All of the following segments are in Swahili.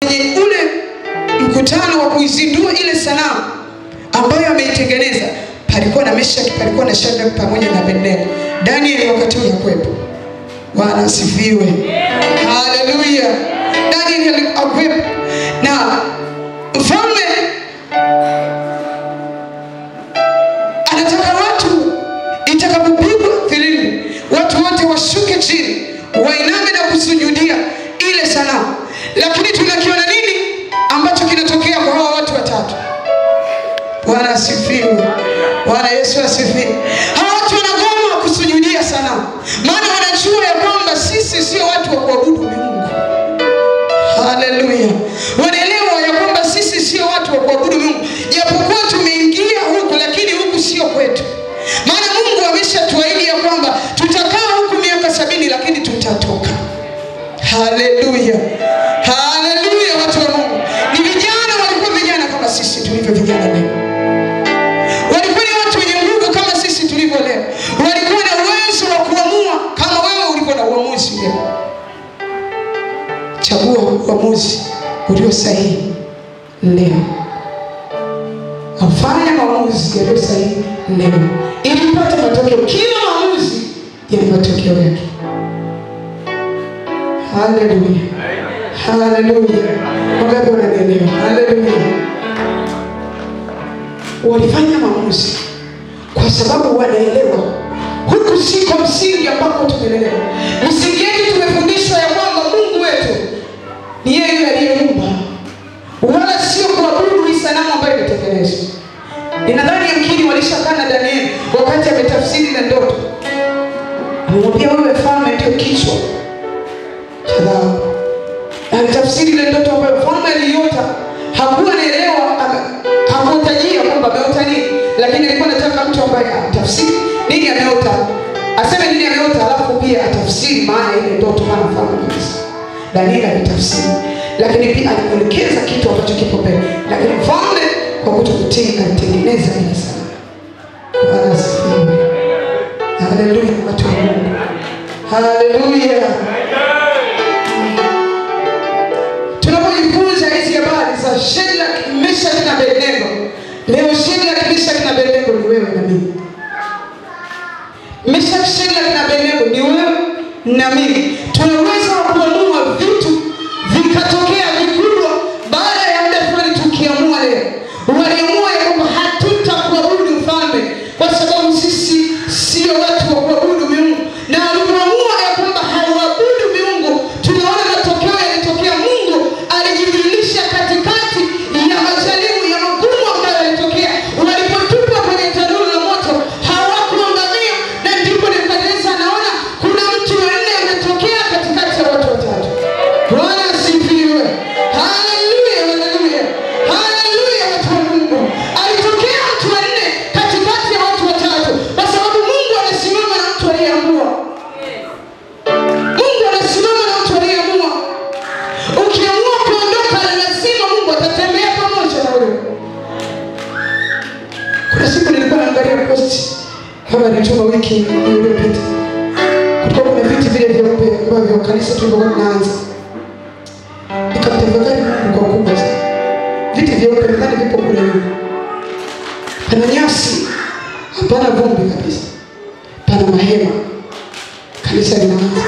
kwenye ule mkutano wa kuizindua ile sanamu ambayo ameitengeneza, palikuwa na Meshaki, palikuwa na Shadraka pamoja na Abednego. Danieli wakati ule hakuwepo. Bwana asifiwe. Haleluya. Danieli hakuwepo. Na mfalme anataka watu, itakapopigwa filimbi, watu wote washuke chini, wainame na kusujudia ile sanamu. Lakini tunakiona nini ambacho kinatokea kwa hawa watu watatu? Bwana asifiwe. Bwana Yesu asifiwe. Hawa watu wanagoma kusujudia sanamu, maana wanajua ya kwamba sisi sio watu wa kuabudu Mungu. Haleluya. Wanaelewa ya kwamba sisi sio watu wa kuabudu Mungu, japokuwa tumeingia huku, lakini huku sio kwetu. Maana Mungu ameshatuahidi ya kwamba tutakaa huku miaka 70, lakini tutatoka. Haleluya. Haleluya. Watu wa Mungu ni vijana, walikuwa vijana kama sisi tulivyo vijana leo. Walikuwa ni watu wenye nguvu kama sisi tulivyo leo. Walikuwa na uwezo wa kuamua kama wewe ulivyo na uamuzi leo. Chagua uamuzi ulio sahihi leo. Afanya maamuzi yaliyo sahihi leo ili upate matokeo. Kila maamuzi yana matokeo yake. Haleluya. Haleluya. Wangapi wananielewa? Haleluya. Walifanya maamuzi kwa sababu wanaelewa huku siko msingi ambako tumelelewa. Msingi yetu tumefundishwa ya kwamba Mungu wetu ni yeye aliyeumba, wala sio kuabudu hii sanamu ambayo imetengenezwa. Ninadhani yamkini walishakaa na Danieli wakati ametafsiri ile ndoto. Alimwambia wewe mfalme ndio kichwa cha dhahabu. Alitafsiri ile ndoto ambayo mfalme aliota. Hakuwa anaelewa, hakutajia kwamba ameota nini, lakini alikuwa anataka mtu ambaye atafsiri nini ameota, aseme nini ameota, alafu pia atafsiri maana ile ndoto. Maana mfalme kabisa Danieli alitafsiri, lakini pia alielekeza kitu ambacho kipo mbele. Lakini mfalme kwa kutokutii alitengeneza ile sanamu. Bwana asifiwe. Haleluya. Watu wa Mungu. Haleluya. Tunapojifunza hizi habari za Shadraka, Meshaki na Abednego, leo Shadraka, Meshaki na Abednego ni wewe na mimi. Meshaki, Shadraka na Abednego ni wewe na mimi. Tunaweza kuamua vitu vikatokea vikubwa baada ya muda fulani tukiamua leo. Waliamua ya kwamba hatutakuabudu mfalme kwa sababu sisi sio watu wa kuabudu Mungu. Na walipoamua ya kwamba hawaabudu Mungu, tunaona matokeo yalitokea. Mungu alijidhihirisha katikati ya majaribu ya magumu ambayo yalitokea. Walipotupwa kwenye tanuru la moto hawakuangamia, na ndipo Nebukadneza anaona kuna mtu wanne ametokea katikati ya watu watatu. Bwana asifiwe. Haleluya. Haleluya. Haleluya. Watu wa Mungu, alitokea mtu wanne katikati ya watu watatu kwa sababu Mungu anasimama na mtu aliyeamua. Mungu anasimama na mtu aliyeamua. Ukiamua kuondoka, lazima Mungu atatembea pamoja na wewe. Kuna siku nilikuwa naangalia post kama nilituma wiki iliyopita. Kulikuwa kuna viti vile vyeupe ambavyo kanisa tulikuwa tunaanza. Nikamtafakari Mungu kwa ukubwa sana. Viti vyeupe nadhani vipo kule nyuma. Pana nyasi, hapana vumbi kabisa. Pana mahema. Kanisa linaanza.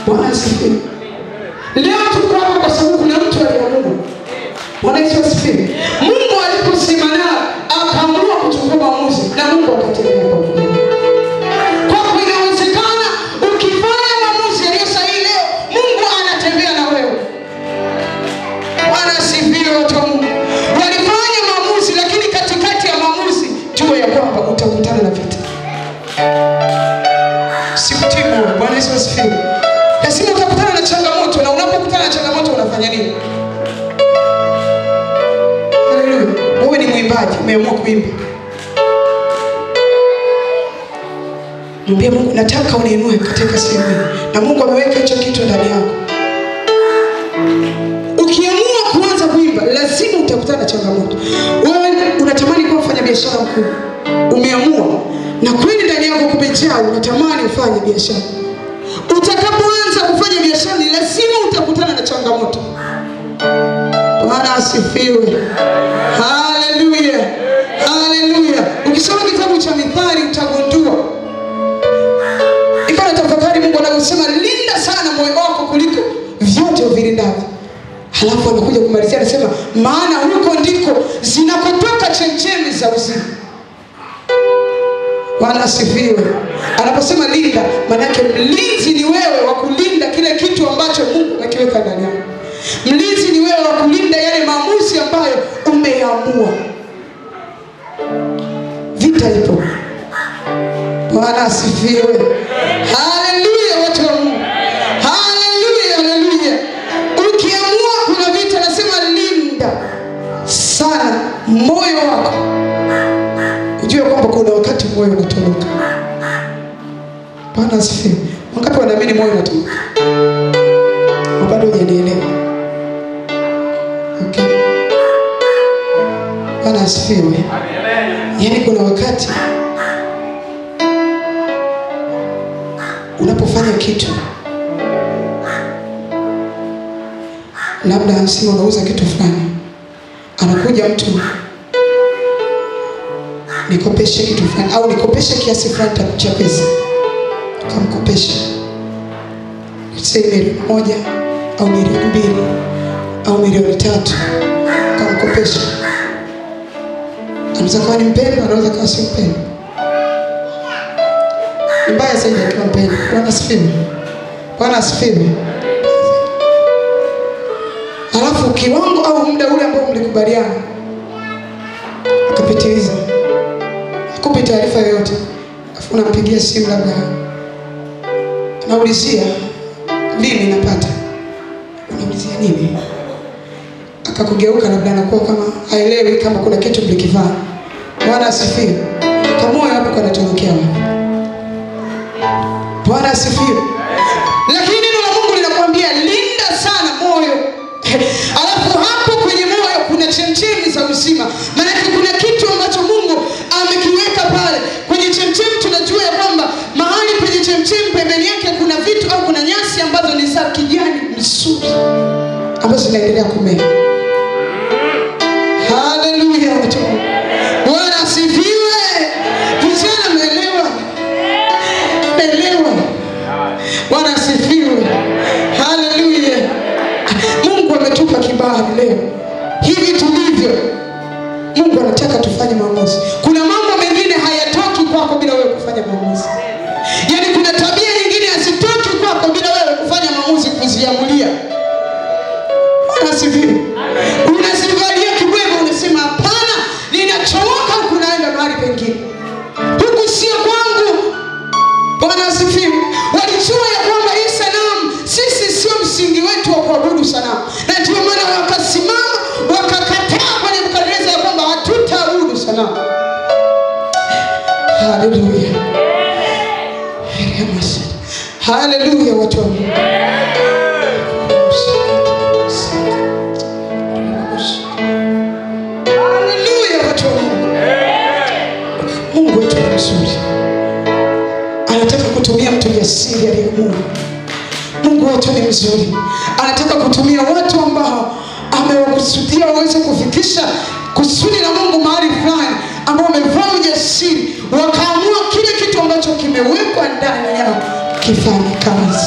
Bwana asifiwe. Leo tuko hapa kwa sababu kuna mtu aliamua. Bwana Yesu asifiwe. Mungu aliposema nao akaamua kuchukua maamuzi, na Mungu akatembea pamoja. Kwa inawezekana ukifanya maamuzi yaliyo sahihi leo, Mungu anatembea na wewe. Bwana asifiwe. Watu wa Mungu walifanya maamuzi, lakini katikati ya maamuzi jua ya kwamba utakutana na vita. Sikutibu. Bwana Yesu asifiwe. Lazima utakutana na changamoto, na unapokutana na changamoto unafanya nini? Haleluya. Wewe ni mwimbaji, umeamua kuimba. Mwambie Mungu, nataka uniinue katika sehemu hii. Na Mungu ameweka hicho kitu ndani yako. Ukiamua kuanza kuimba, lazima utakutana na changamoto. Wewe unatamani kuwa mfanyabiashara mkuu. Umeamua na kweli ndani yako kumejaa unatamani ufanye biashara. Utakapoanza kufanya biashara, lazima utakutana na changamoto. Bwana asifiwe. Haleluya. Haleluya. Ukisoma kitabu cha Mithali utagundua. Iko na tafakari Mungu anasema linda sana moyo wako kuliko vyote uvilindavyo. Halafu anakuja kumalizia anasema maana huko ndiko zinakotoka chemchemi za uzima. Bwana asifiwe. Anaposema linda, maana yake mlinzi ni wewe wa kulinda kile kitu ambacho Mungu amekiweka ndani yako. Mlinzi ni wewe wa kulinda yale maamuzi ambayo umeamua. Vita ipo. Bwana asifiwe. Haleluya watu wa Mungu. Haleluya, haleluya. Ukiamua kuna vita, nasema linda sana moyo wako. Ujue kwamba kuna wakati moyo unatoroka. Bwana asifiwe. Wangapi wanaamini moyo unatoroka? Bado hujanielewa. Okay. Bwana asifiwe. Yaani kuna wakati unapofanya kitu, labda anasema unauza kitu fulani, anakuja mtu nikopeshe kitu fulani au nikopeshe kiasi fulani cha pesa, ukamkopesha say milioni 1 au milioni 2 au milioni 3, ukamkopesha. Anaweza kuwa ni mpendwa, anaweza kuwa si mpendwa. Mbaya zaidi akiwa mpendwa. Bwana asifiwe. Bwana asifiwe. Alafu kiwango au muda ule ambao mlikubaliana akapitiliza, akupe taarifa yoyote, afu unampigia simu labda anaulizia lini napata, unaulizia nini, akakugeuka labda anakuwa kama haelewi kama kuna kitu mlikifanya. Bwana asifiwe. Kamoyo hapo kanatokea. Bwana asifiwe. Lakini neno la Mungu linakuambia linda sana moyo. Alafu hapo kwenye moyo kuna chemchemi za uzima. Maana kuna kitu ambacho Mungu amekiweka pale. Kwenye chemchemi tunajua ya kwamba mahali penye chemchemi pembeni yake kuna vitu au kuna nyasi ambazo ni za kijani mzuri ambazo zinaendelea kumea. Haleluya watu. Bwana asifiwe. Vijana mnaelewa? Naelewa. Bwana asifiwe. Haleluya. Mungu ametupa kibali leo. Hivi tulivyo, Mungu anataka tufanye maamuzi. Kuna mambo mengine hayatoki kwako bila wewe kufanya maamuzi. Yaani kuna tabia nyingine hazitoki kwako bila wewe kufanya maamuzi kuziamulia. Bwana asifiwe. Unasivalia kibwebo unasema hapana, ninachomoka huku naenda mahali pengine. Huku sio kwangu. Bwana asifiwe. Walijua ya kwamba hii sanamu, sisi sio msingi wetu wa kuabudu sanamu. Na ndio maana wakasimama, wakakataa kwa Nebukadneza ya kwamba hatutaabudu sanamu. Haleluya. Haleluya watu wa Mungu. Haleluya watu wa Mungu. Mungu wetu ni mzuri. Anataka kutumia mtu jasiri aliye Mungu. Mungu wetu ni mzuri. Anataka kutumia watu ambao amewakusudia waweze kufikisha kusudi la Mungu mahali fulani, ambao wamevaa ujasiri, wakaamua kile kitu ambacho kimewekwa ndani yao kifanye kazi.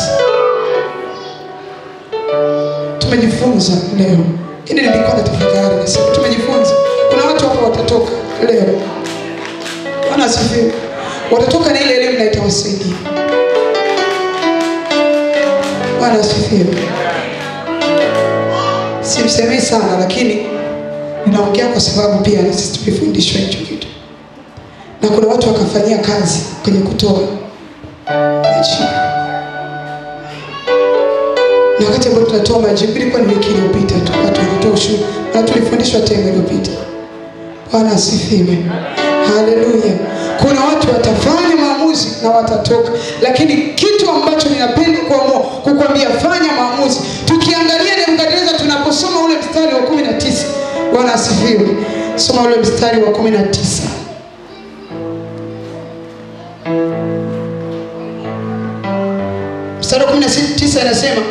Tumejifunza leo. Hili nilikuwa natafakari na sasa tumejifunza. Kuna watu hapo watatoka leo. Bwana asifiwe. Watatoka na ile elimu na itawasaidia. Bwana asifiwe. Simsemei sana lakini ninaongea kwa sababu pia sisi tulifundishwa hicho kitu. Na kuna watu wakafanyia kazi kwenye kutoa majibu. Na wakati ambao tunatoa majibu ilikuwa ni wiki iliyopita tu, watu wanatoa ushuhuda. Na tulifundishwa tena iliyopita. Bwana asifiwe. Haleluya. Kuna watu watafanya maamuzi na watatoka. Lakini kitu ambacho ninapenda kukuambia fanya maamuzi. Tukiangalia Nebukadneza tunaposoma ule mstari wa 19. Bwana asifiwe. Soma ule mstari wa 19. Mstari wa 19 inasema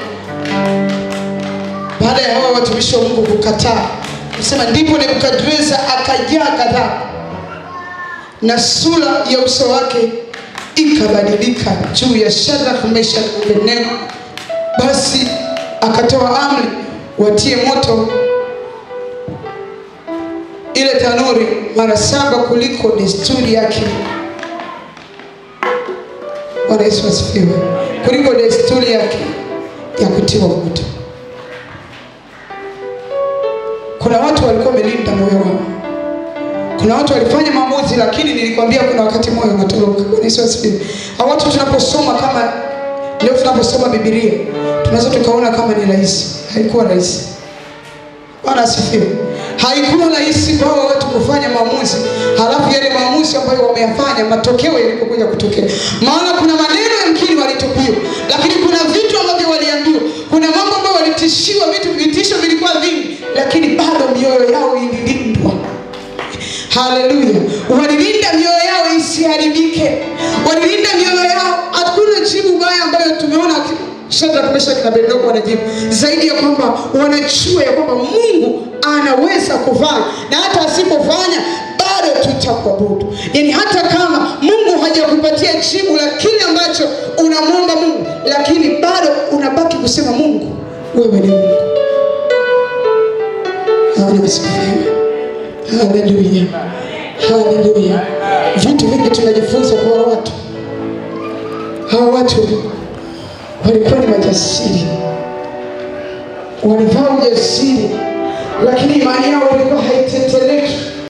baada ya hawa watumishi wa Mungu kukataa. Nasema ndipo Nebukadreza akajaa ghadhabu na sura ya uso wake ikabadilika juu ya Shadraka, Meshaki na Abednego. Basi akatoa amri watie moto ile tanuri mara 7 kuliko desturi yake. Bwana Yesu asifiwe. Kuliko desturi yake ya kutiwa moto. Kuna watu walikuwa wamelinda moyo wao. Kuna watu walifanya maamuzi, lakini nilikwambia kuna wakati moyo unatoroka. Bwana Yesu asifiwe. Hao watu tunaposoma, kama leo tunaposoma Biblia, tunaweza tukaona kama ni rahisi. Haikuwa rahisi. Bwana asifiwe. Haikuwa rahisi kwa watu kufanya maamuzi, halafu yale maamuzi ambayo wameyafanya matokeo yalipokuja kutokea. Maana kuna maneno yamkini walitupiwa, lakini kuna vitu ambavyo waliambiwa, kuna mambo ambayo walitishiwa, vitisho vilikuwa vingi, lakini bado mioyo yao ililindwa. Haleluya. Walilinda mioyo yao isiharibike. Walilinda mioyo yao. Hakuna jibu baya ambayo tumeona Shadraka, Meshaki na Abednego wanajibu, zaidi ya kwamba wanajua ya kwamba Mungu anaweza kufanya, na hata asipofanya bado tutakuabudu. Yani hata kama Mungu hajakupatia jibu la kile ambacho unamwomba Mungu, lakini bado unabaki kusema Mungu, wewe ni Mungu. Haleluya. Haleluya. Vitu vingi tunajifunza kwa watu. Hawa watu walikuwa ni majasiri, walivaa ujasiri, lakini imani yao ilikuwa